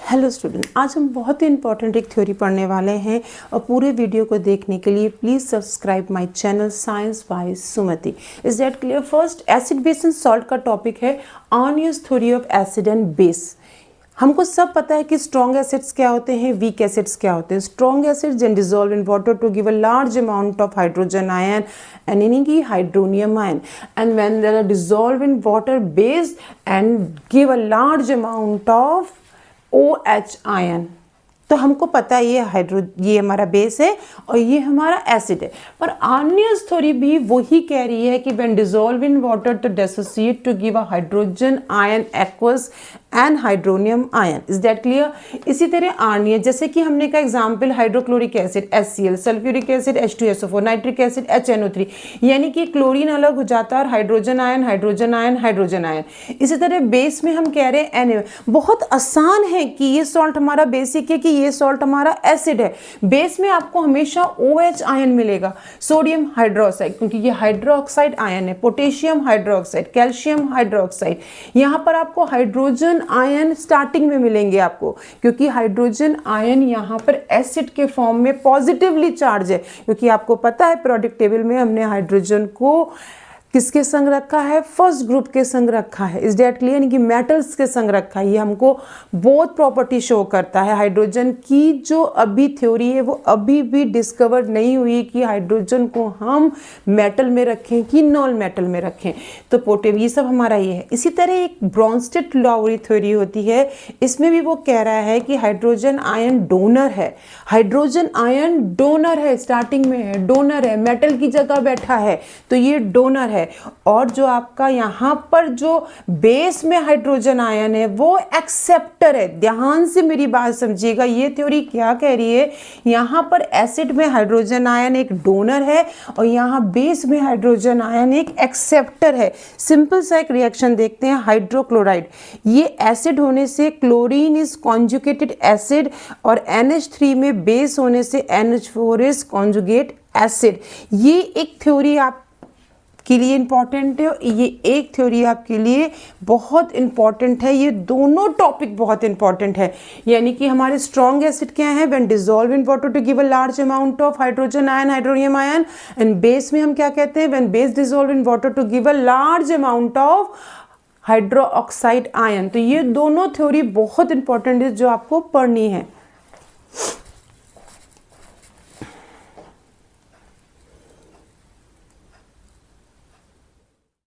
Hello student, आज हम बहुत ही इंपॉर्टेंट एक थ्योरी पढ़ने वाले हैं और पूरे वीडियो को देखने के लिए please subscribe my channel science by Sumati. Is that clear? First, acid base and salt का टॉपिक है on use theory of acid and base. हमको सब पता है कि स्ट्रॉन्ग एसिड्स क्या होते हैं, वीक एसिड्स क्या होते हैं। Strong acids and dissolve in water to give a large amount of hydrogen ion and any hydronium ion, and when they are dissolved in water base and give a large amount of OH ion। तो हमको पता है ये हमारा base है और ये हमारा एसिड है। पर आर्नियस थ्योरी भी वही कह रही है कि when dissolved in water to dissociate to give a hydrogen ion aqueous and hydronium ion। Is that clear? इसी तरह आर्नियस, जैसे कि हमने का example hydrochloric acid HCl, sulphuric acid H2SO4, nitric acid HNO3, यानी कि क्लोरीन अलग हो जाता है और hydrogen ion hydrogen ion hydrogen ion. इसी तरह बेस में हम कह रहे हैं Na। बहुत आसान है कि ये सॉल्ट हमारा बेसिक है कि ये सॉल्ट हमारा एसिड है। बेस में आपको हमेशा OH आयन मिलेगा, सोडियम हाइड्रोक्साइड, क्योंकि ये हाइड्रोक्साइड आयन है, पोटेशियम हाइड्रोक्साइड, कैल्शियम हाइड्रोक्साइड। यहाँ पर आपको हाइड्रोजन आयन स्टार्टिंग में मिलेंगे आपको, क्योंकि हाइड्रोजन आयन यहाँ पर एसिड के फॉर्म में पॉजिटिवली चार्ज है, क्योंकि आपको पता है पीरियोडिक टेबल में हमने हाइड्रोजन को किसके संग रखा है, फर्स्ट ग्रुप के संग रखा है। Is that clear? यानी कि मेटल्स के संग रखा है। ये हमको बहुत प्रॉपर्टी शो करता है। हाइड्रोजन की जो अभी थ्योरी है वो अभी भी डिस्कवर नहीं हुई कि हाइड्रोजन को हम मेटल में रखें कि नॉन मेटल में रखें। तो पोटेव ये सब हमारा ये है। इसी तरह एक ब्रॉन्स्टेड-लाउरी थ्योरी होती है, इसमें भी वो कह रहा है कि हाइड्रोजन आयन डोनर है। हाइड्रोजन आयन डोनर है, स्टार्टिंग में है, डोनर है, मेटल की जगह बैठा है, तो ये डोनर है। और जो आपका यहाँ पर जो बेस में हाइड्रोजन आयन है वो एक्सेप्टर है। ध्यान से मेरी बात समझिएगा, ये थ्योरी क्या कह रही है, यहाँ पर एसिड में हाइड्रोजन आयन एक डोनर है और यहाँ बेस में हाइड्रोजन आयन एक एक्सेप्टर है। सिंपल सा एक रिएक्शन देखते हैं। हाइड्रोक्लोराइड, ये एसिड होने से क्लोरीन इज कॉन्जुगेटेड एसिड और NH3 में बेस होने से NH4 इज कॉन्जुगेट एसिड। ये एक थ्योरी आप के लिए इंपॉर्टेंट है, ये एक थ्योरी आपके लिए बहुत इंपॉर्टेंट है। ये दोनों टॉपिक बहुत इंपॉर्टेंट है। यानी कि हमारे स्ट्रॉन्ग एसिड क्या है, when dissolve in water to give a large amount of hydrogen ion hydronium ion, and base में हम क्या कहते हैं, when base dissolve in water to give a large amount of hydroxide ion. तो ये दोनों थ्योरी बहुत इंपॉर्टेंट है जो आपको पढ़नी है।